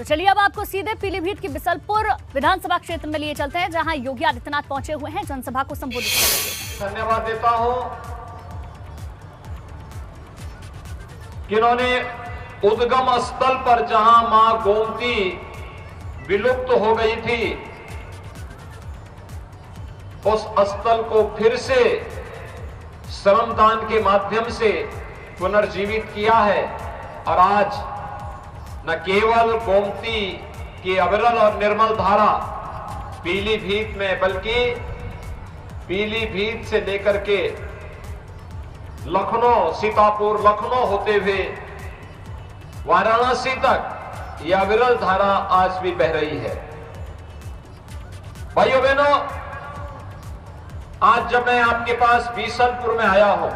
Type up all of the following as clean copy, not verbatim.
तो चलिए अब आपको सीधे पीलीभीत की बिसलपुर विधानसभा क्षेत्र में लिए चलते हैं, जहां योगी आदित्यनाथ पहुंचे हुए हैं जनसभा को संबोधित करेंगे। धन्यवाद देता हूं कि इन्होंने उद्गम स्थल पर जहां मां गोमती विलुप्त हो गई थी, उस स्थल को फिर से श्रमदान के माध्यम से पुनर्जीवित किया है। और आज न केवल गोमती की अविरल और निर्मल धारा पीलीभीत में, बल्कि पीलीभीत से लेकर के लखनऊ, सीतापुर, लखनऊ होते हुए वाराणसी तक यह अविरल धारा आज भी बह रही है। भाइयों बहनों, आज जब मैं आपके पास बीसलपुर में आया हूं,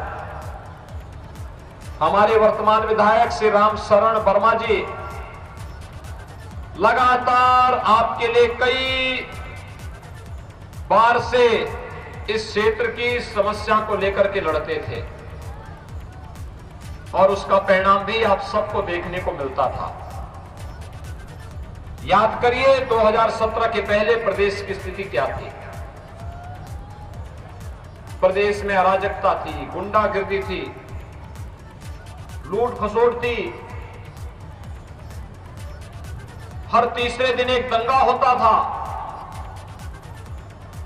हमारे वर्तमान विधायक श्री राम शरण वर्मा जी लगातार आपके लिए कई बार से इस क्षेत्र की समस्या को लेकर के लड़ते थे और उसका परिणाम भी आप सबको देखने को मिलता था। याद करिए 2017 के पहले प्रदेश की स्थिति क्या थी। प्रदेश में अराजकता थी, गुंडागिर्दी थी, लूट खसोट थी, हर तीसरे दिन एक दंगा होता था।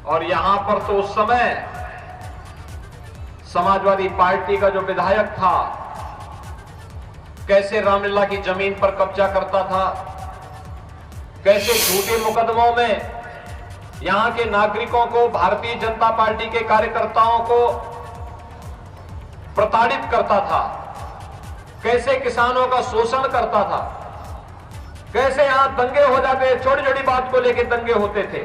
और यहां पर तो उस समय समाजवादी पार्टी का जो विधायक था, कैसे रामलीला की जमीन पर कब्जा करता था, कैसे झूठे मुकदमों में यहां के नागरिकों को, भारतीय जनता पार्टी के कार्यकर्ताओं को प्रताड़ित करता था, कैसे किसानों का शोषण करता था, कैसे यहां दंगे हो जाते, छोटी छोटी बात को लेकर दंगे होते थे।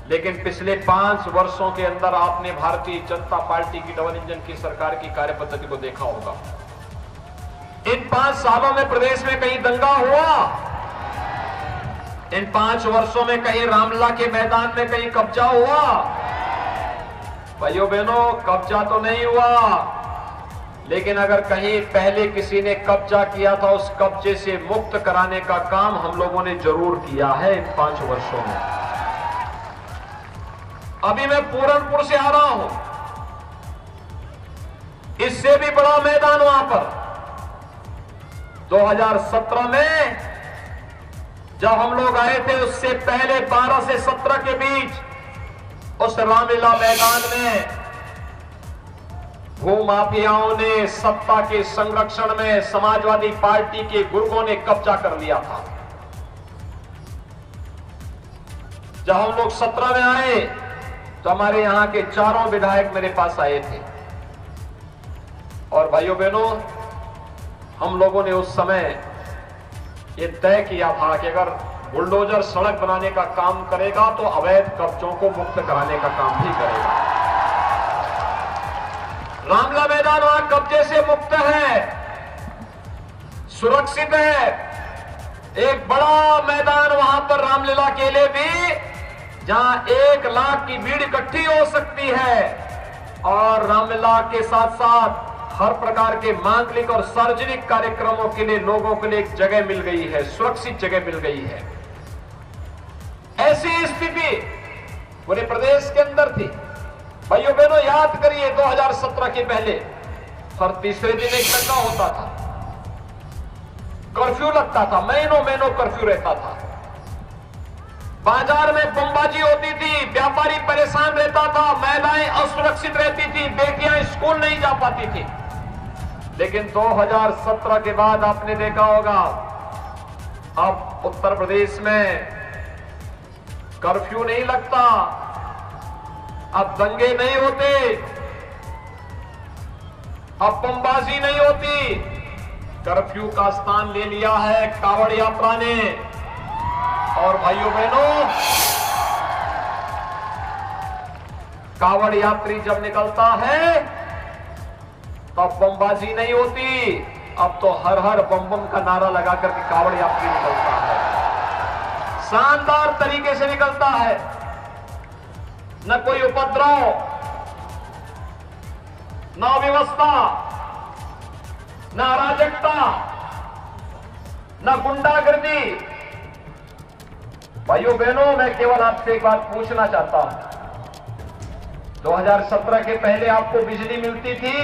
लेकिन पिछले 5 वर्षों के अंदर आपने भारतीय जनता पार्टी की डबल इंजन की सरकार की कार्यपद्धति को देखा होगा। इन 5 सालों में प्रदेश में कहीं दंगा हुआ? इन 5 वर्षों में कहीं रामलीला के मैदान में कहीं कब्जा हुआ? भाइयों बहनों, कब्जा तो नहीं हुआ, लेकिन अगर कहीं पहले किसी ने कब्जा किया था, उस कब्जे से मुक्त कराने का काम हम लोगों ने जरूर किया है इन 5 वर्षों में। अभी मैं पूरनपुर से आ रहा हूं, इससे भी बड़ा मैदान वहां पर 2017 में जब हम लोग आए थे, उससे पहले 12 से 17 के बीच उस रामलीला मैदान में भूमाफियाओं ने सत्ता के संरक्षण में समाजवादी पार्टी के गुर्गों ने कब्जा कर लिया था। जब हम लोग 17 में आए तो हमारे यहां के चारों विधायक मेरे पास आए थे और भाइयों बहनों, हम लोगों ने उस समय ये तय किया था कि अगर बुलडोजर सड़क बनाने का काम करेगा तो अवैध कब्जों को मुक्त कराने का काम भी करेगा। रामलीला मैदान वहां कब्जे से मुक्त है, सुरक्षित है। एक बड़ा मैदान वहां पर रामलीला के लिए भी, जहां 1 लाख की भीड़ इकट्ठी हो सकती है और रामलीला के साथ साथ हर प्रकार के मांगलिक और सार्वजनिक कार्यक्रमों के लिए लोगों के लिए एक जगह मिल गई है, सुरक्षित जगह मिल गई है। ऐसी स्थिति पूरे प्रदेश के अंदर थी। भाइयों बहनों, याद करिए 2017 के पहले हर तीसरे दिन एक दंगा होता था, कर्फ्यू लगता था, महीनों कर्फ्यू रहता था, बाजार में बमबाजी होती थी, व्यापारी परेशान रहता था, महिलाएं असुरक्षित रहती थी, बेटियां स्कूल नहीं जा पाती थी। लेकिन 2017 के बाद आपने देखा होगा, अब उत्तर प्रदेश में कर्फ्यू नहीं लगता, अब दंगे नहीं होते, अब बमबाजी नहीं होती। कर्फ्यू का स्थान ले लिया है कांवड़ यात्रा ने। और भाइयों बहनों, कांवड़ यात्री जब निकलता है तब बमबाजी नहीं होती, अब तो हर हर बम बम का नारा लगा करके कांवड़ यात्री निकलता है। शानदार तरीके से निकलता है, न कोई उपद्रव, न व्यवस्था, न अराजकता, न गुंडागर्दी। भाइयों बहनों, मैं केवल आपसे एक बात पूछना चाहता हूं, 2017 के पहले आपको बिजली मिलती थी?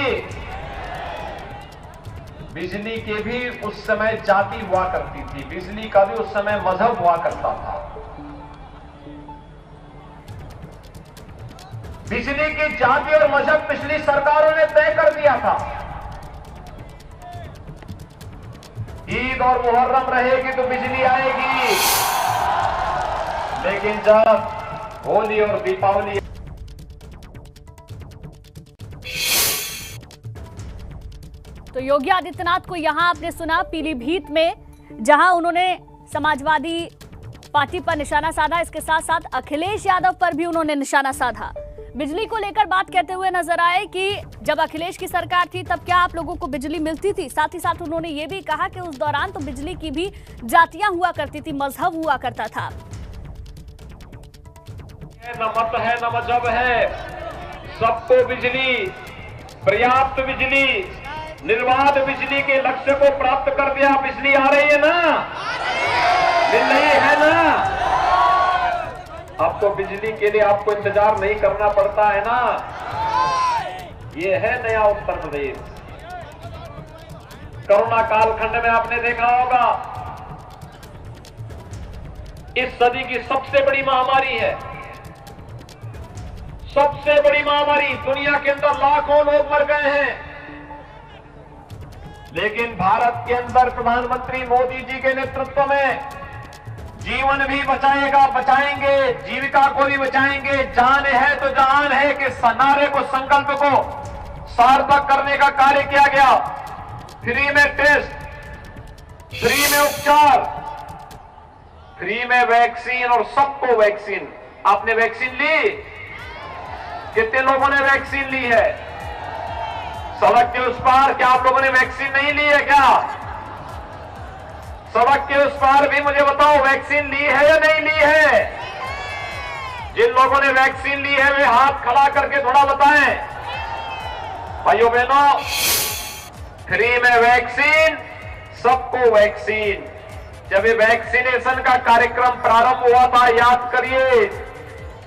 बिजली के भी उस समय जाति हुआ करती थी, बिजली का भी उस समय मजहब हुआ करता था। बिजली की जाति और मजहब पिछली सरकारों ने तय कर दिया था। ईद और मुहर्रम रहेगी तो बिजली आएगी, लेकिन जब होली और दीपावली तो योगी आदित्यनाथ को यहां आपने सुना पीलीभीत में, जहां उन्होंने समाजवादी पार्टी पर निशाना साधा, इसके साथ साथ अखिलेश यादव पर भी उन्होंने निशाना साधा। बिजली को लेकर बात कहते हुए नजर आए कि जब अखिलेश की सरकार थी तब क्या आप लोगों को बिजली मिलती थी। साथ ही साथ उन्होंने ये भी कहा कि उस दौरान तो बिजली की भी जातियां हुआ करती थी, मजहब हुआ करता था। न मत है न मजहब है, सबको बिजली, पर्याप्त बिजली, निर्बाध बिजली के लक्ष्य को प्राप्त कर दिया। बिजली आ रही है ना, मिल रही है ना। अब तो बिजली के लिए आपको इंतजार नहीं करना पड़ता है ना। ये है नया उत्तर प्रदेश। कोरोना कालखंड में आपने देखा होगा, इस सदी की सबसे बड़ी महामारी है, सबसे बड़ी महामारी। दुनिया के अंदर लाखों लोग मर गए हैं, लेकिन भारत के अंदर प्रधानमंत्री मोदी जी के नेतृत्व में जीवन भी बचाएंगे, जीविका को भी बचाएंगे। जान है तो जहान है कि नारे को, संकल्प को सार्थक करने का कार्य किया गया। फ्री में टेस्ट, फ्री में उपचार, फ्री में वैक्सीन और सबको वैक्सीन। आपने वैक्सीन ली? कितने लोगों ने वैक्सीन ली है? सड़क के उस पार क्या आप लोगों ने वैक्सीन नहीं ली है क्या? सड़क के उस पार भी मुझे बताओ, वैक्सीन ली है या नहीं ली है? जिन लोगों ने वैक्सीन ली है वे हाथ खड़ा करके थोड़ा बताएं। भाइयों बहनों, फ्री में वैक्सीन, सबको वैक्सीन। जब ये वैक्सीनेशन का कार्यक्रम प्रारंभ हुआ था, याद करिए,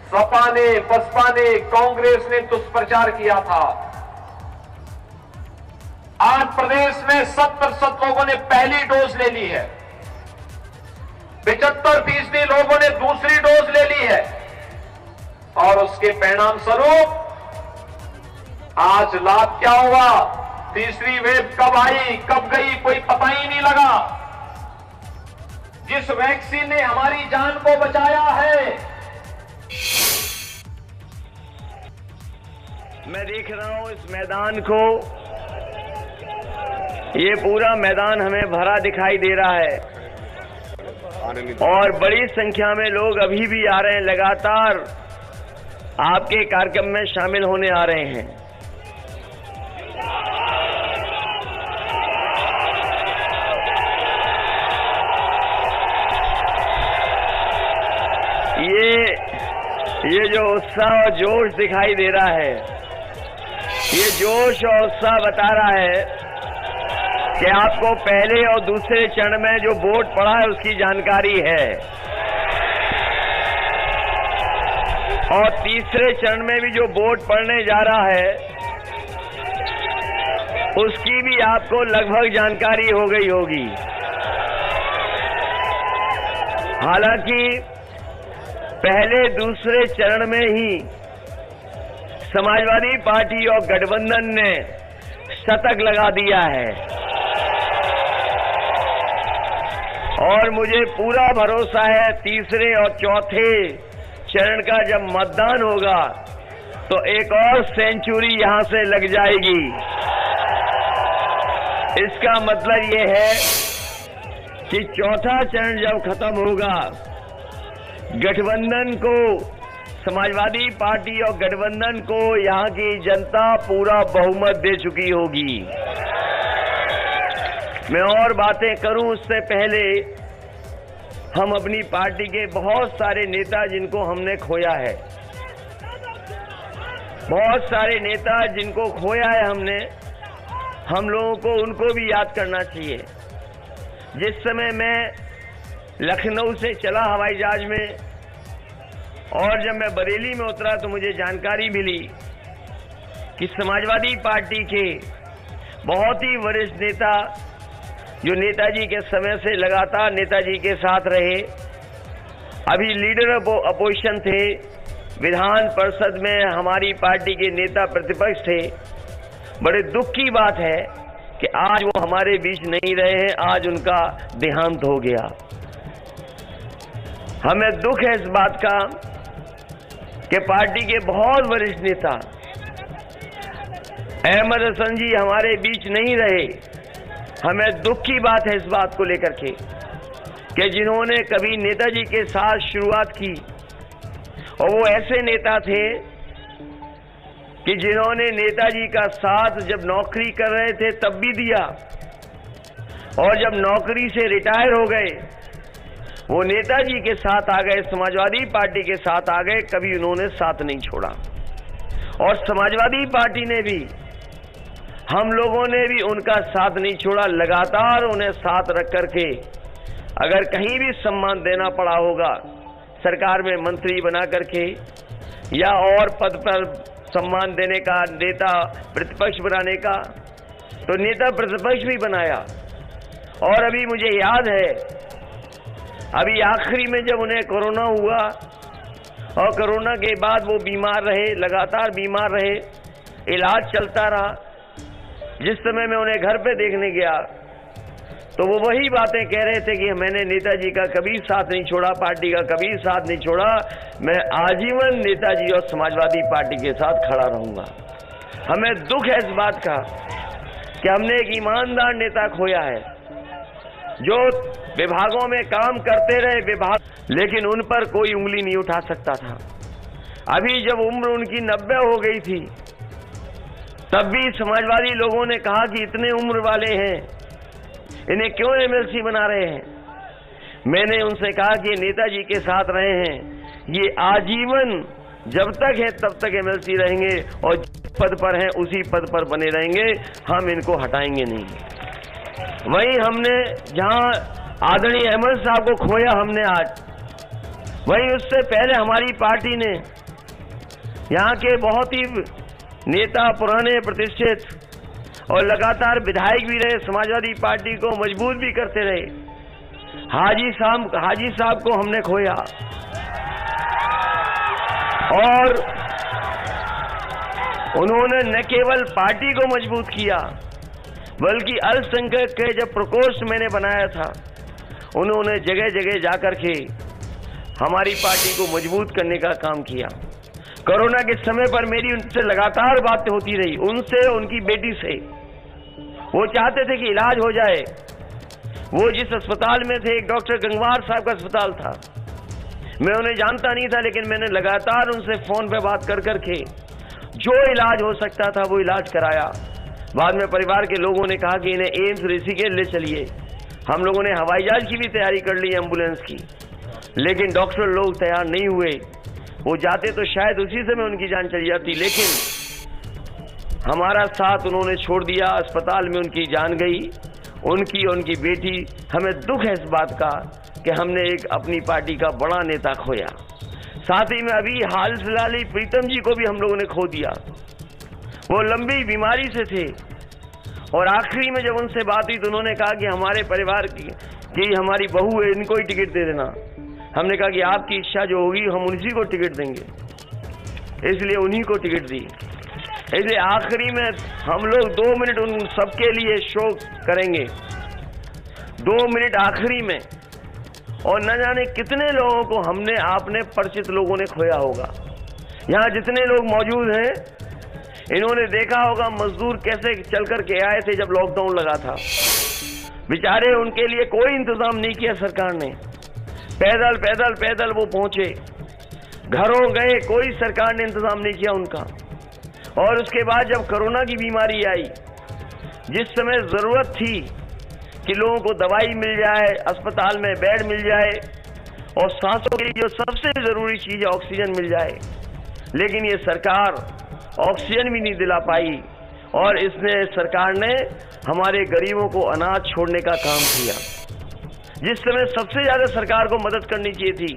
सपा ने, बसपा ने, कांग्रेस ने दुष्प्रचार किया था। आज प्रदेश में 70% लोगों ने पहली डोज ले ली है, 75% लोगों ने दूसरी डोज ले ली है, और उसके परिणाम स्वरूप आज लाभ क्या हुआ? तीसरी वेव कब आई, कब गई, कोई पता ही नहीं लगा। जिस वैक्सीन ने हमारी जान को बचाया है, मैं देख रहा हूं इस मैदान को, ये पूरा मैदान हमें भरा दिखाई दे रहा है और बड़ी संख्या में लोग अभी भी आ रहे हैं, लगातार आपके कार्यक्रम में शामिल होने आ रहे हैं। ये जो उत्साह और जोश दिखाई दे रहा है, ये जोश और उत्साह बता रहा है कि आपको पहले और दूसरे चरण में जो वोट पड़ा है उसकी जानकारी है, और तीसरे चरण में भी जो वोट पड़ने जा रहा है उसकी भी आपको लगभग जानकारी हो गई होगी। हालांकि पहले दूसरे चरण में ही समाजवादी पार्टी और गठबंधन ने शतक लगा दिया है, और मुझे पूरा भरोसा है तीसरे और चौथे चरण का जब मतदान होगा तो एक और सेंचुरी यहां से लग जाएगी। इसका मतलब ये है कि चौथा चरण जब खत्म होगा, गठबंधन को, समाजवादी पार्टी और गठबंधन को यहां की जनता पूरा बहुमत दे चुकी होगी। मैं और बातें करूं उससे पहले हम अपनी पार्टी के बहुत सारे नेता जिनको हमने खोया है, बहुत सारे नेता जिनको खोया है हमने, हम लोगों को उनको भी याद करना चाहिए। जिस समय मैं लखनऊ से चला हवाई जहाज में और जब मैं बरेली में उतरा तो मुझे जानकारी मिली कि समाजवादी पार्टी के बहुत ही वरिष्ठ नेता जो नेताजी के समय से लगातार नेताजी के साथ रहे, अभी लीडर ऑफ अपोजिशन थे, विधान परिषद में हमारी पार्टी के नेता प्रतिपक्ष थे। बड़े दुख की बात है कि आज वो हमारे बीच नहीं रहे हैं, आज उनका देहांत हो गया। हमें दुख है इस बात का कि पार्टी के बहुत वरिष्ठ नेता अहमद हसन जी हमारे बीच नहीं रहे। हमें दुख की बात है इस बात को लेकर के कि जिन्होंने कभी नेताजी के साथ शुरुआत की और वो ऐसे नेता थे कि जिन्होंने नेताजी का साथ जब नौकरी कर रहे थे तब भी दिया और जब नौकरी से रिटायर हो गए वो नेताजी के साथ आ गए, समाजवादी पार्टी के साथ आ गए, कभी उन्होंने साथ नहीं छोड़ा। और समाजवादी पार्टी ने भी, हम लोगों ने भी उनका साथ नहीं छोड़ा, लगातार उन्हें साथ रख करके अगर कहीं भी सम्मान देना पड़ा होगा सरकार में मंत्री बना करके या और पद पर सम्मान देने का, नेता प्रतिपक्ष बनाने का, तो नेता प्रतिपक्ष भी बनाया। और अभी मुझे याद है, अभी आखिरी में जब उन्हें कोरोना हुआ और कोरोना के बाद वो बीमार रहे, लगातार बीमार रहे, इलाज चलता रहा। जिस समय मैं उन्हें घर पे देखने गया तो वो वही बातें कह रहे थे कि मैंने नेताजी का कभी साथ नहीं छोड़ा, पार्टी का कभी साथ नहीं छोड़ा, मैं आजीवन नेताजी और समाजवादी पार्टी के साथ खड़ा रहूंगा। हमें दुख है इस बात का कि हमने एक ईमानदार नेता खोया है जो विभागों में काम करते रहे विभाग, लेकिन उन पर कोई उंगली नहीं उठा सकता था। अभी जब उम्र उनकी 90 हो गई थी तब भी समाजवादी लोगों ने कहा कि इतने उम्र वाले हैं, इन्हें क्यों एमएलसी बना रहे हैं। मैंने उनसे कहा कि नेताजी के साथ रहे हैं, ये आजीवन जब तक है तब तक एमएलसी रहेंगे और जिस पद पर हैं उसी पद पर बने रहेंगे, हम इनको हटाएंगे नहीं। वहीं हमने जहां आदरणीय अहमद साहब को खोया हमने आज, वहीं उससे पहले हमारी पार्टी ने यहाँ के बहुत ही नेता, पुराने प्रतिष्ठित और लगातार विधायक भी रहे, समाजवादी पार्टी को मजबूत भी करते रहे, हाजी साहब को हमने खोया। और उन्होंने न केवल पार्टी को मजबूत किया बल्कि अल्पसंख्यक के जब प्रकोष्ठ मैंने बनाया था उन्होंने जगह जगह जाकर के हमारी पार्टी को मजबूत करने का काम किया। कोरोना के समय पर मेरी उनसे लगातार बातें होती रही, उनसे, उनकी बेटी से। वो चाहते थे कि इलाज हो जाए। वो जिस अस्पताल में थे, एक डॉक्टर गंगवार साहब का अस्पताल था, मैं उन्हें जानता नहीं था, लेकिन मैंने लगातार उनसे फोन पे बात कर करके जो इलाज हो सकता था वो इलाज कराया। बाद में परिवार के लोगों ने कहा कि इन्हें एम्स ऋषिकेश ले चलिए। हम लोगों ने हवाई जहाज की भी तैयारी कर ली, एम्बुलेंस की, लेकिन डॉक्टर लोग तैयार नहीं हुए। वो जाते तो शायद उसी समय उनकी जान चली जाती, लेकिन हमारा साथ उन्होंने छोड़ दिया। अस्पताल में उनकी जान गई, उनकी और उनकी बेटी। हमें दुख है इस बात का कि हमने एक अपनी पार्टी का बड़ा नेता खोया। साथ ही में अभी हाल फिलहाल ही प्रीतम जी को भी हम लोगों ने खो दिया। वो लंबी बीमारी से थे और आखिरी में जब उनसे बात हुई तो उन्होंने कहा कि हमारे परिवार की हमारी बहू है, इनको ही टिकट दे देना। हमने कहा कि आपकी इच्छा जो होगी हम उन्हीं को टिकट देंगे, इसलिए उन्हीं को टिकट दी। इसलिए आखिरी में हम लोग 2 मिनट उन सबके लिए शोक करेंगे, 2 मिनट आखिरी में। और न जाने कितने लोगों को हमने, आपने, परिचित लोगों ने खोया होगा। यहाँ जितने लोग मौजूद हैं इन्होंने देखा होगा मजदूर कैसे चल कर के आए थे जब लॉकडाउन लगा था। बेचारे, उनके लिए कोई इंतजाम नहीं किया सरकार ने। पैदल पैदल पैदल वो पहुंचे, घरों गए, कोई सरकार ने इंतजाम नहीं किया उनका। और उसके बाद जब कोरोना की बीमारी आई, जिस समय जरूरत थी कि लोगों को दवाई मिल जाए, अस्पताल में बेड मिल जाए और सांसों के लिए जो सबसे जरूरी चीज है ऑक्सीजन मिल जाए, लेकिन ये सरकार ऑक्सीजन भी नहीं दिला पाई। और इसने, सरकार ने हमारे गरीबों को अनाज छोड़ने का काम किया। जिस समय सबसे ज्यादा सरकार को मदद करनी चाहिए थी,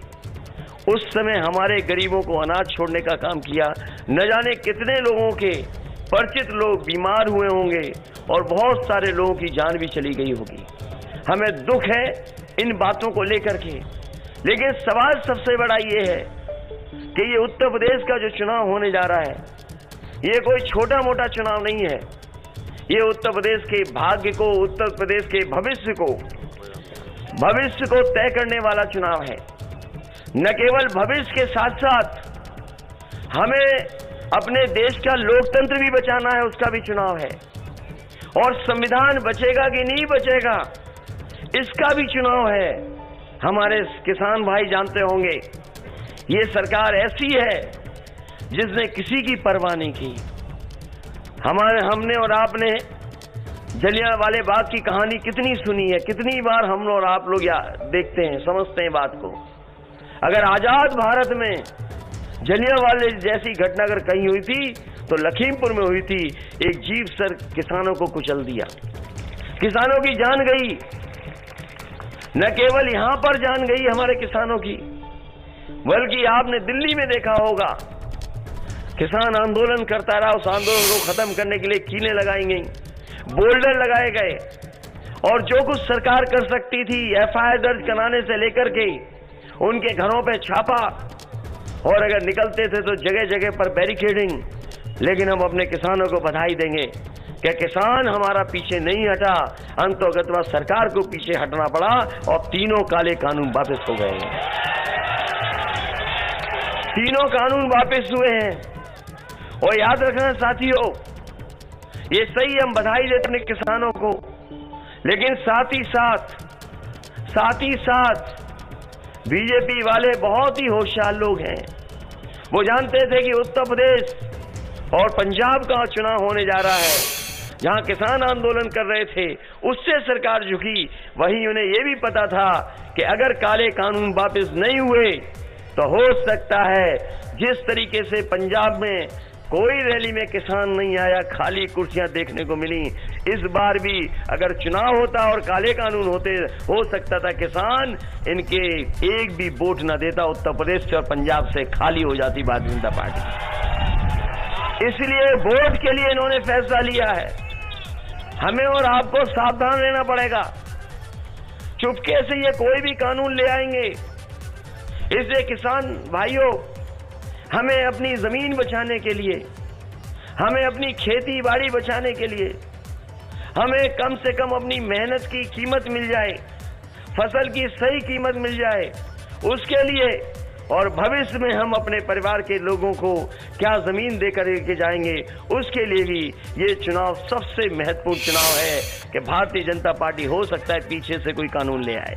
उस समय हमारे गरीबों को अनाज छोड़ने का काम किया। न जाने कितने लोगों के परिचित लोग बीमार हुए होंगे और बहुत सारे लोगों की जान भी चली गई होगी। हमें दुख है इन बातों को लेकर के, लेकिन सवाल सबसे बड़ा ये है कि ये उत्तर प्रदेश का जो चुनाव होने जा रहा है, ये कोई छोटा मोटा चुनाव नहीं है। ये उत्तर प्रदेश के भाग्य को, उत्तर प्रदेश के भविष्य को तय करने वाला चुनाव है। न केवल भविष्य के साथ साथ हमें अपने देश का लोकतंत्र भी बचाना है, उसका भी चुनाव है। और संविधान बचेगा कि नहीं बचेगा, इसका भी चुनाव है। हमारे किसान भाई जानते होंगे, ये सरकार ऐसी है जिसने किसी की परवाह नहीं की। हमने और आपने जलियांवाले बाग की कहानी कितनी सुनी है, कितनी बार हम और आप लोग देखते हैं, समझते हैं बात को। अगर आजाद भारत में जलियांवाले जैसी घटना अगर कहीं हुई थी तो लखीमपुर में हुई थी। एक जीप सर किसानों को कुचल दिया, किसानों की जान गई। न केवल यहां पर जान गई हमारे किसानों की, बल्कि आपने दिल्ली में देखा होगा, किसान आंदोलन करता रहा। उस आंदोलन को खत्म करने के लिए कीलें लगाई गई, बोल्डर लगाए गए, और जो कुछ सरकार कर सकती थी, एफआईआर दर्ज कराने से लेकर के उनके घरों पे छापा, और अगर निकलते थे तो जगह जगह पर बैरिकेडिंग। लेकिन हम अपने किसानों को बधाई देंगे कि किसान हमारा पीछे नहीं हटा, अंततः सरकार को पीछे हटना पड़ा और तीनों काले कानून वापस हो गए। तीनों कानून वापस हुए हैं। और याद रखना साथियों, ये सही हम बधाई देते हैं किसानों को, लेकिन साथ ही साथ बीजेपी वाले बहुत ही होशियार लोग हैं। वो जानते थे कि उत्तर प्रदेश और पंजाब का चुनाव होने जा रहा है, जहां किसान आंदोलन कर रहे थे, उससे सरकार झुकी। वहीं उन्हें यह भी पता था कि अगर काले कानून वापस नहीं हुए तो हो सकता है जिस तरीके से पंजाब में कोई रैली में किसान नहीं आया, खाली कुर्सियां देखने को मिली, इस बार भी अगर चुनाव होता और काले कानून होते, हो सकता था किसान इनके एक भी वोट न देता, उत्तर प्रदेश से और पंजाब से खाली हो जाती भारतीय जनता पार्टी। इसलिए वोट के लिए इन्होंने फैसला लिया है। हमें और आपको सावधान रहना पड़ेगा, चुपके से ये कोई भी कानून ले आएंगे। इसलिए किसान भाइयों, हमें अपनी जमीन बचाने के लिए, हमें अपनी खेती बाड़ी बचाने के लिए, हमें कम से कम अपनी मेहनत की कीमत मिल जाए, फसल की सही कीमत मिल जाए, उसके लिए, और भविष्य में हम अपने परिवार के लोगों को क्या जमीन देकर के जाएंगे, उसके लिए भी ये चुनाव सबसे महत्वपूर्ण चुनाव है कि भारतीय जनता पार्टी हो सकता है पीछे से कोई कानून ले आए।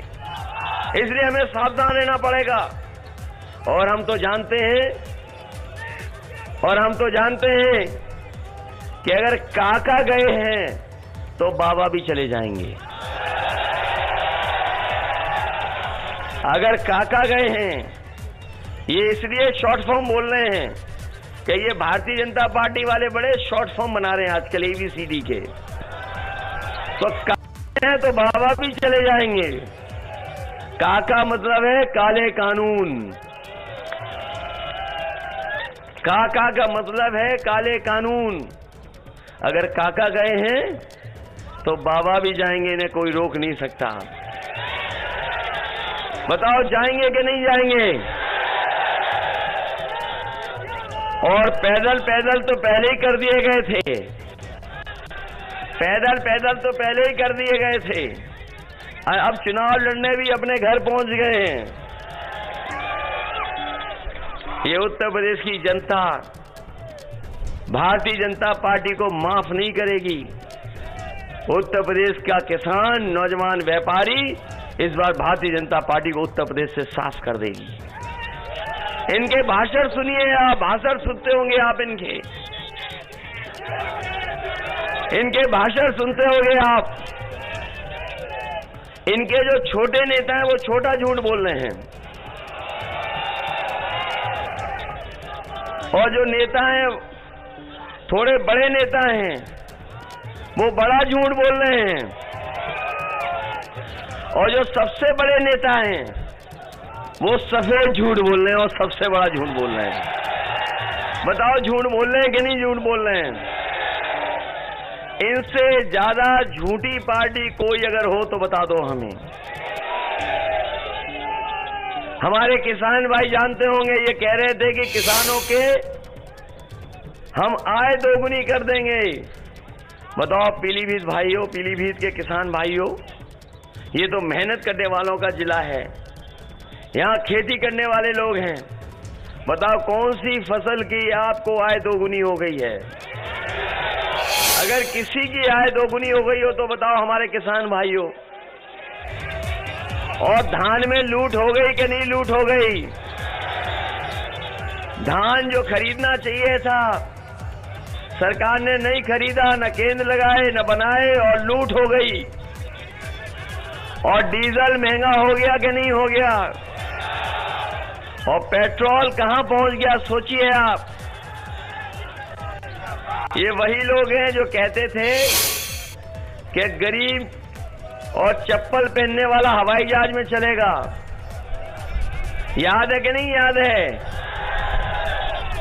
इसलिए हमें सावधान रहना पड़ेगा। और हम तो जानते हैं कि अगर काका गए हैं तो बाबा भी चले जाएंगे। अगर काका गए हैं, ये इसलिए शॉर्ट फॉर्म बोल रहे हैं कि ये भारतीय जनता पार्टी वाले बड़े शॉर्ट फॉर्म बना रहे हैं आजकल ABCD के। तो काका हैं तो बाबा भी चले जाएंगे। काका मतलब है काले कानून, काका का मतलब है काले कानून। अगर काका गए हैं तो बाबा भी जाएंगे, इन्हें कोई रोक नहीं सकता। बताओ जाएंगे कि नहीं जाएंगे? और पैदल तो पहले ही कर दिए गए थे, पैदल तो पहले ही कर दिए गए थे। अब चुनाव लड़ने भी अपने घर पहुंच गए हैं। ये उत्तर प्रदेश की जनता भारतीय जनता पार्टी को माफ नहीं करेगी। उत्तर प्रदेश का किसान, नौजवान, व्यापारी इस बार भारतीय जनता पार्टी को उत्तर प्रदेश से साफ कर देगी। इनके भाषण सुनिए आप, भाषण सुनते होंगे आप, इनके भाषण सुनते होंगे आप। इनके जो छोटे नेता हैं वो छोटा झूठ बोल रहे हैं, और जो नेता हैं, थोड़े बड़े नेता हैं, वो बड़ा झूठ बोल रहे हैं। और जो सबसे बड़े नेता हैं वो सफेद झूठ बोल रहे हैं और सबसे बड़ा झूठ बोल रहे हैं। बताओ झूठ बोल रहे हैं कि नहीं झूठ बोल रहे हैं? इनसे ज्यादा झूठी पार्टी कोई अगर हो तो बता दो हमें। हमारे किसान भाई जानते होंगे, ये कह रहे थे कि किसानों के हम आय दोगुनी कर देंगे। बताओ पीलीभीत भाइयों, पीलीभीत के किसान भाइयों, ये तो मेहनत करने वालों का जिला है, यहाँ खेती करने वाले लोग हैं। बताओ कौन सी फसल की आपको आय दोगुनी हो गई है? अगर किसी की आय दोगुनी हो गई हो तो बताओ हमारे किसान भाइयों। और धान में लूट हो गई कि नहीं लूट हो गई? धान जो खरीदना चाहिए था सरकार ने नहीं खरीदा, न केंद्र लगाए न बनाए और लूट हो गई। और डीजल महंगा हो गया कि नहीं हो गया? और पेट्रोल कहां पहुंच गया सोचिए आप। ये वही लोग हैं जो कहते थे कि गरीब और चप्पल पहनने वाला हवाई जहाज में चलेगा। याद है कि नहीं याद है?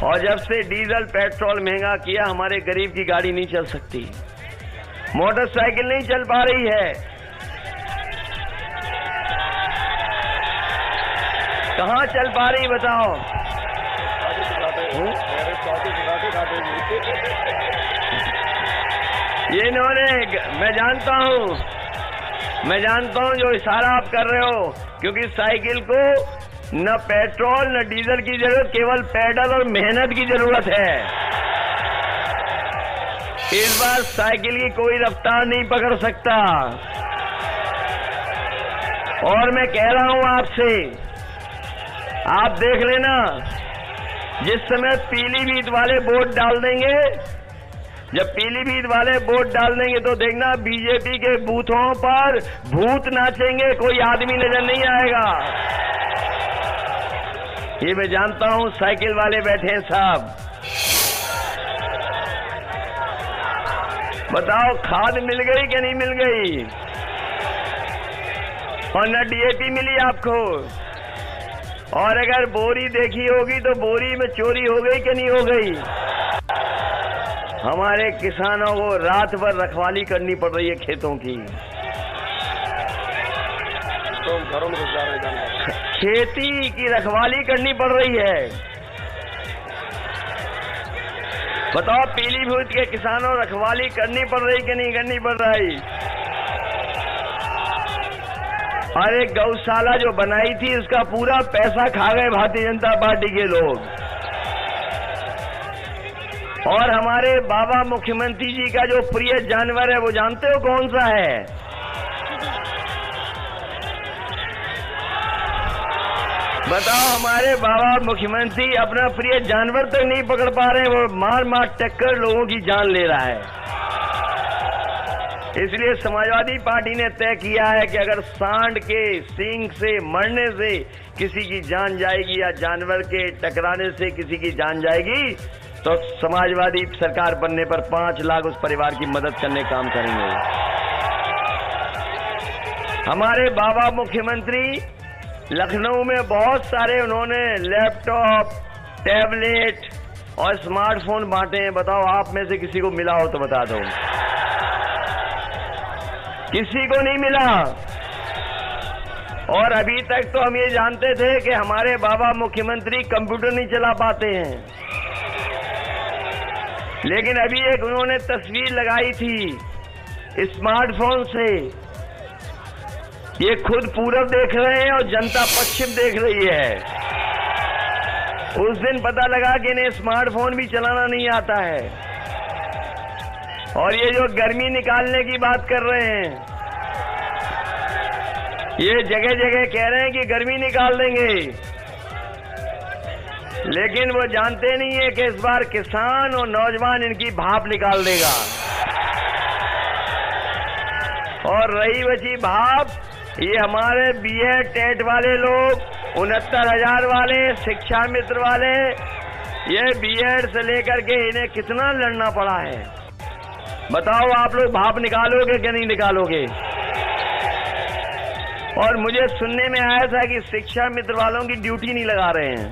और जब से डीजल पेट्रोल महंगा किया, हमारे गरीब की गाड़ी नहीं चल सकती, मोटरसाइकिल नहीं चल पा रही है। कहां चल पा रही बताओ? ये इन्होंने, मैं जानता हूं जो इशारा आप कर रहे हो, क्योंकि साइकिल को न पेट्रोल न डीजल की जरूरत, केवल पैडल और मेहनत की जरूरत है। इस बार साइकिल की कोई रफ्तार नहीं पकड़ सकता। और मैं कह रहा हूं आपसे, आप देख लेना, जिस समय पीलीभीत वाले वोट डाल देंगे, जब पीलीभीत वाले वोट डाल देंगे तो देखना बीजेपी के बूथों पर भूत नाचेंगे, कोई आदमी नजर नहीं आएगा। ये मैं जानता हूं, साइकिल वाले बैठे हैं साहब। बताओ खाद मिल गई कि नहीं मिल गई? और न डीएपी मिली आपको। और अगर बोरी देखी होगी तो बोरी में चोरी हो गई कि नहीं हो गई? हमारे किसानों को रात भर रखवाली करनी पड़ रही है खेतों की। तो घरों में घुस जा रहे हैं, खेती की रखवाली करनी पड़ रही है। बताओ पीलीभीत के किसानों रखवाली करनी पड़ रही कि नहीं करनी पड़ रही? अरे गौशाला जो बनाई थी उसका पूरा पैसा खा गए भारतीय जनता पार्टी के लोग। और हमारे बाबा मुख्यमंत्री जी का जो प्रिय जानवर है वो जानते हो कौन सा है? बताओ हमारे बाबा मुख्यमंत्री अपना प्रिय जानवर तक नहीं पकड़ पा रहे हैं, वो मार मार टक्कर लोगों की जान ले रहा है। इसलिए समाजवादी पार्टी ने तय किया है कि अगर सांड के सींग से मरने से किसी की जान जाएगी या जानवर के टकराने से किसी की जान जाएगी तो समाजवादी सरकार बनने पर 5 लाख उस परिवार की मदद करने का काम करेंगे। हमारे बाबा मुख्यमंत्री लखनऊ में बहुत सारे उन्होंने लैपटॉप, टैबलेट और स्मार्टफोन बांटे हैं। बताओ आप में से किसी को मिला हो तो बता दो। किसी को नहीं मिला। और अभी तक तो हम ये जानते थे कि हमारे बाबा मुख्यमंत्री कंप्यूटर नहीं चला पाते हैं, लेकिन अभी एक उन्होंने तस्वीर लगाई थी स्मार्टफोन से। ये खुद पूरब देख रहे हैं और जनता पश्चिम देख रही है। उस दिन पता लगा कि इन्हें स्मार्टफोन भी चलाना नहीं आता है। और ये जो गर्मी निकालने की बात कर रहे हैं, ये जगह जगह कह रहे हैं कि गर्मी निकाल देंगे, लेकिन वो जानते नहीं है कि इस बार किसान और नौजवान इनकी भाप निकाल देगा। और रही बची भाप, ये हमारे बीएड टेट वाले लोग, 69,000 वाले, शिक्षा मित्र वाले, ये बीएड से लेकर के इन्हें कितना लड़ना पड़ा है। बताओ आप लोग भाप निकालोगे कि नहीं निकालोगे? और मुझे सुनने में आया था कि शिक्षा मित्र वालों की ड्यूटी नहीं लगा रहे हैं।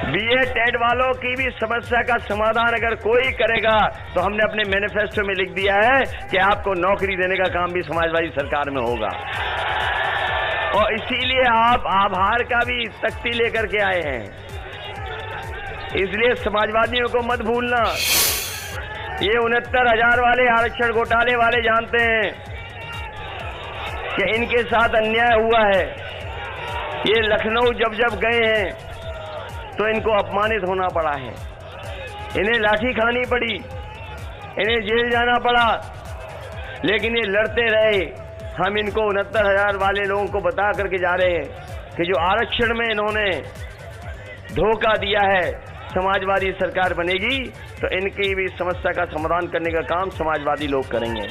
बीए टेट वालों की भी समस्या का समाधान अगर कोई करेगा तो हमने अपने मैनिफेस्टो में लिख दिया है कि आपको नौकरी देने का काम भी समाजवादी सरकार में होगा। और इसीलिए आप आभार का भी तख्ती लेकर के आए हैं। इसलिए समाजवादियों को मत भूलना। ये 69,000 वाले आरक्षण घोटाले वाले जानते हैं कि इनके साथ अन्याय हुआ है। ये लखनऊ जब जब गए हैं तो इनको अपमानित होना पड़ा है, इन्हें लाठी खानी पड़ी, इन्हें जेल जाना पड़ा, लेकिन ये लड़ते रहे। हम इनको 69,000 वाले लोगों को बता करके जा रहे हैं कि जो आरक्षण में इन्होंने धोखा दिया है, समाजवादी सरकार बनेगी तो इनकी भी समस्या का समाधान करने का काम समाजवादी लोग करेंगे।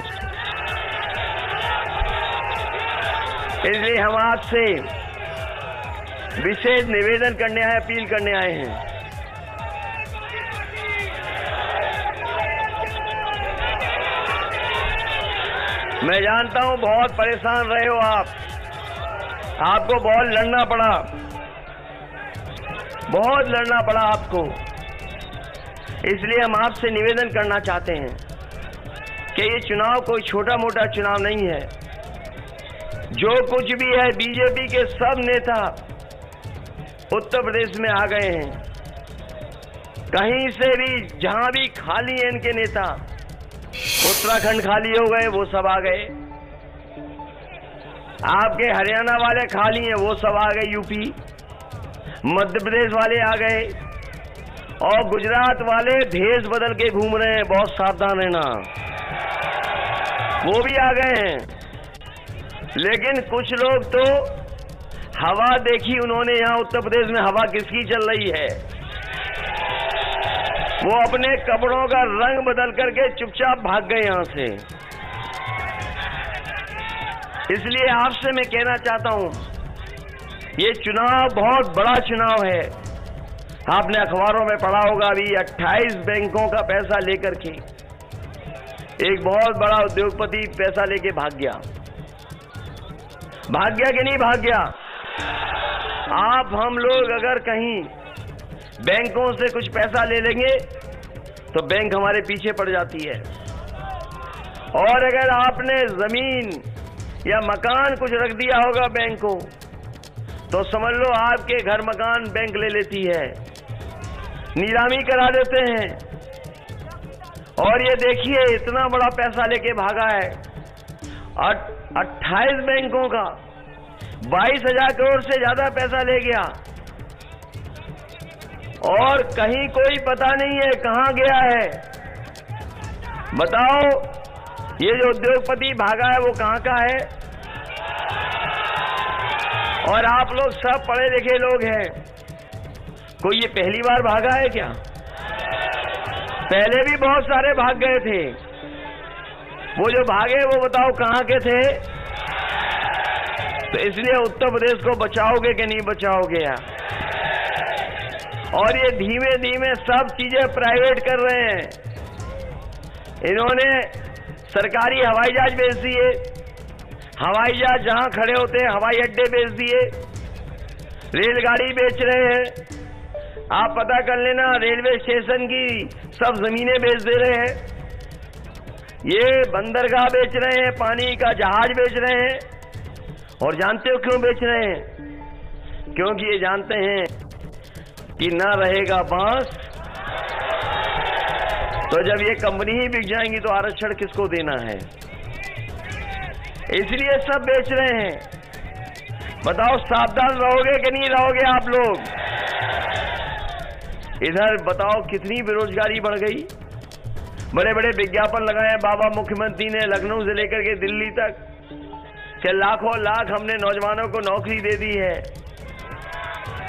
इसलिए हम आपसे विशेष निवेदन करने आए, अपील करने आए हैं। मैं जानता हूं बहुत परेशान रहे हो आप, आपको बहुत लड़ना पड़ा, बहुत लड़ना पड़ा आपको। इसलिए हम आपसे निवेदन करना चाहते हैं कि ये चुनाव कोई छोटा मोटा चुनाव नहीं है। जो कुछ भी है, बीजेपी के सब नेता उत्तर प्रदेश में आ गए हैं। कहीं से भी जहां भी खाली है इनके नेता, उत्तराखंड खाली हो गए, वो सब आ गए। आपके हरियाणा वाले खाली हैं, वो सब आ गए। यूपी, मध्य प्रदेश वाले आ गए, और गुजरात वाले भेष बदल के घूम रहे हैं, बहुत सावधान रहना, वो भी आ गए हैं। लेकिन कुछ लोग तो हवा देखी उन्होंने, यहां उत्तर प्रदेश में हवा किसकी चल रही है, वो अपने कपड़ों का रंग बदल करके चुपचाप भाग गए यहां से। इसलिए आपसे मैं कहना चाहता हूं, ये चुनाव बहुत बड़ा चुनाव है। आपने अखबारों में पढ़ा होगा, अभी 28 बैंकों का पैसा लेकर के एक बहुत बड़ा उद्योगपति पैसा लेके भाग गया। भाग गया कि नहीं भाग गया? आप हम लोग अगर कहीं बैंकों से कुछ पैसा ले लेंगे तो बैंक हमारे पीछे पड़ जाती है। और अगर आपने जमीन या मकान कुछ रख दिया होगा बैंक को, तो समझ लो आपके घर मकान बैंक ले लेती है, नीलामी करा देते हैं। और ये देखिए, इतना बड़ा पैसा लेके भागा है, 28 बैंकों का 22,000 करोड़ से ज्यादा पैसा ले गया, और कहीं कोई पता नहीं है कहां गया है। बताओ, ये जो उद्योगपति भागा है वो कहां का है? और आप लोग सब पढ़े लिखे लोग हैं, कोई ये पहली बार भागा है क्या? पहले भी बहुत सारे भाग गए थे। वो जो भागे वो बताओ कहां के थे? तो इसलिए उत्तर प्रदेश को बचाओगे कि नहीं बचाओगे यार? और ये धीमे धीमे सब चीजें प्राइवेट कर रहे हैं। इन्होंने सरकारी हवाई जहाज बेच दिए, हवाई जहाज जहां खड़े होते हैं हवाई अड्डे बेच दिए, रेलगाड़ी बेच रहे हैं। आप पता कर लेना, रेलवे स्टेशन की सब जमीनें बेच दे रहे हैं, ये बंदरगाह बेच रहे हैं, पानी का जहाज बेच रहे हैं। और जानते हो क्यों बेच रहे हैं? क्योंकि ये जानते हैं कि ना रहेगा बांस तो जब ये कंपनी ही बिक जाएंगी तो आरक्षण किसको देना है? इसलिए सब बेच रहे हैं। बताओ, सावधान रहोगे कि नहीं रहोगे आप लोग? इधर बताओ कितनी बेरोजगारी बढ़ गई। बड़े बड़े विज्ञापन लगाए बाबा मुख्यमंत्री ने, लखनऊ से लेकर के दिल्ली तक, कि लाखों लाख हमने नौजवानों को नौकरी दे दी है,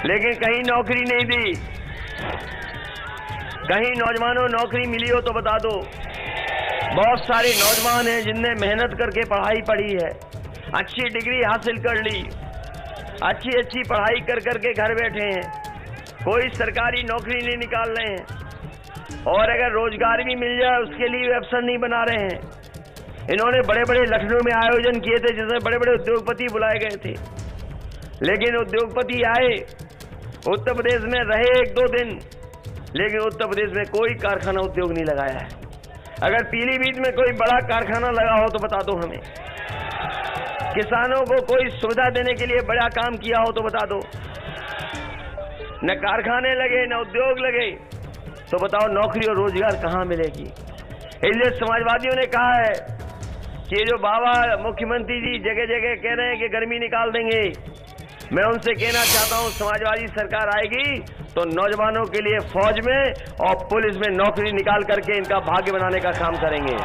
लेकिन कहीं नौकरी नहीं दी। कहीं नौजवानों नौकरी मिली हो तो बता दो। बहुत सारे नौजवान हैं जिनने मेहनत करके पढ़ाई पढ़ी है, अच्छी डिग्री हासिल कर ली, अच्छी अच्छी पढ़ाई कर करके घर बैठे हैं, कोई सरकारी नौकरी नहीं निकाल रहे हैं, और अगर रोजगार भी मिल जाए उसके लिए अवसर नहीं बना रहे हैं। इन्होंने बड़े बड़े लखनऊ में आयोजन किए थे जिसमें बड़े बड़े उद्योगपति बुलाए गए थे, लेकिन उद्योगपति आए, उत्तर प्रदेश में रहे 1-2 दिन, लेकिन उत्तर प्रदेश में कोई कारखाना उद्योग नहीं लगाया है। अगर पीलीभीत में कोई बड़ा कारखाना लगा हो तो बता दो हमें। किसानों को कोई सुविधा देने के लिए बड़ा काम किया हो तो बता दो। न कारखाने लगे न उद्योग लगे, तो बताओ नौकरी और रोजगार कहां मिलेगी? इसलिए समाजवादियों ने कहा है कि ये जो बाबा मुख्यमंत्री जी जगह जगह कह रहे हैं कि गर्मी निकाल देंगे, मैं उनसे कहना चाहता हूं समाजवादी सरकार आएगी तो नौजवानों के लिए फौज में और पुलिस में नौकरी निकाल करके इनका भाग्य बनाने का काम करेंगे।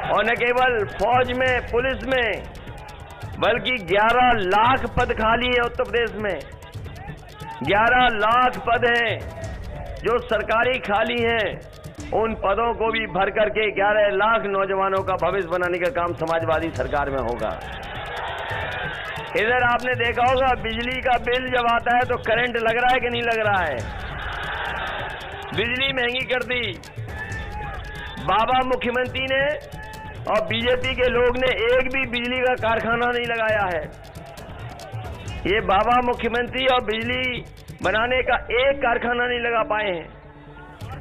और न केवल फौज में पुलिस में, बल्कि 11 लाख पद खाली है उत्तर प्रदेश में। 11 लाख पद हैं जो सरकारी खाली हैं, उन पदों को भी भर करके 11 लाख नौजवानों का भविष्य बनाने का काम समाजवादी सरकार में होगा। इधर आपने देखा होगा बिजली का बिल जब आता है तो करंट लग रहा है कि नहीं लग रहा है? बिजली महंगी कर दी बाबा मुख्यमंत्री ने, और बीजेपी के लोग ने एक भी बिजली का कारखाना नहीं लगाया है। ये बाबा मुख्यमंत्री और बिजली बनाने का एक कारखाना नहीं लगा पाए हैं।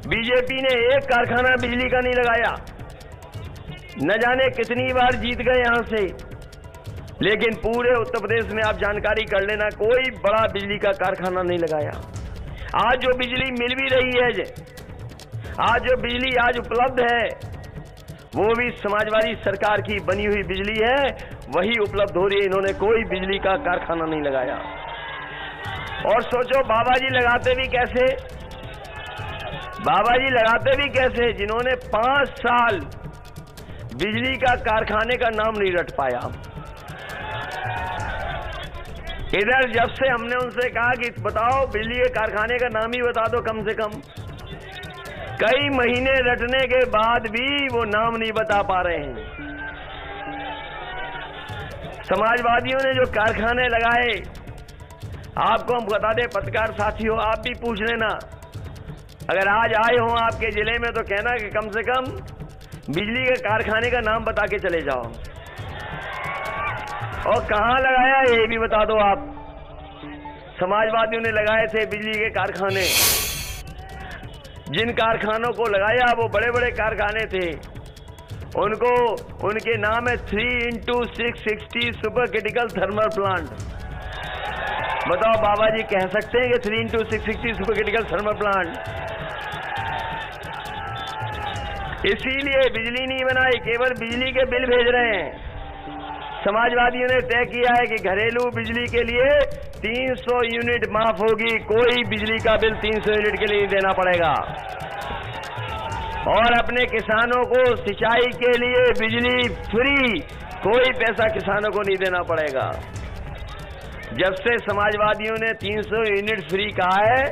बीजेपी ने एक कारखाना बिजली का नहीं लगाया। न जाने कितनी बार जीत गए यहां से, लेकिन पूरे उत्तर प्रदेश में आप जानकारी कर लेना, कोई बड़ा बिजली का कारखाना नहीं लगाया। आज जो बिजली मिल भी रही है, आज जो बिजली आज उपलब्ध है, वो भी समाजवादी सरकार की बनी हुई बिजली है, वही उपलब्ध हो रही है। इन्होंने कोई बिजली का कारखाना नहीं लगाया। और सोचो बाबा जी लगाते भी कैसे? बाबा जी लगाते भी कैसे जिन्होंने 5 साल बिजली का कारखाने का नाम नहीं रट पाया। इधर जब से हमने उनसे कहा कि बताओ बिजली के कारखाने का नाम ही बता दो कम से कम, कई महीने रटने के बाद भी वो नाम नहीं बता पा रहे हैं। समाजवादियों ने जो कारखाने लगाए, आपको हम बता दें पत्रकार साथियों, आप भी पूछ लेना, अगर आज आए हो आपके जिले में तो कहना कि कम से कम बिजली के कारखाने का नाम बता के चले जाओ। और कहां लगाया ये भी बता दो आप। समाजवादियों ने लगाए थे बिजली के कारखाने। जिन कारखानों को लगाया वो बड़े बड़े कारखाने थे, उनको उनके नाम है 3x660 super critical thermal plant. बताओ बाबा जी कह सकते हैं कि 3x660 super critical thermal plant? इसीलिए बिजली नहीं बनाई, केवल बिजली के बिल भेज रहे हैं। समाजवादियों ने तय किया है कि घरेलू बिजली के लिए 300 यूनिट माफ होगी, कोई बिजली का बिल 300 यूनिट के लिए नहीं देना पड़ेगा। और अपने किसानों को सिंचाई के लिए बिजली फ्री, कोई पैसा किसानों को नहीं देना पड़ेगा। जब से समाजवादियों ने 300 यूनिट फ्री कहा है,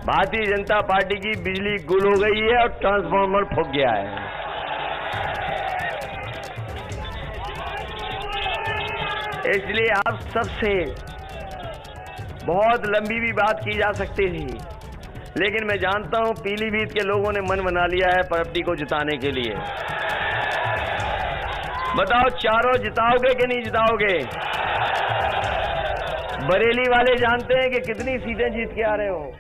भारतीय जनता पार्टी की बिजली गुल हो गई है और ट्रांसफार्मर फूक गया है। इसलिए आप सबसे बहुत लंबी भी बात की जा सकती थी, लेकिन मैं जानता हूं पीलीभीत के लोगों ने मन बना लिया है पार्टी को जिताने के लिए। बताओ चारों जिताओगे कि नहीं जिताओगे? बरेली वाले जानते हैं कि कितनी सीटें जीत के आ रहे हो।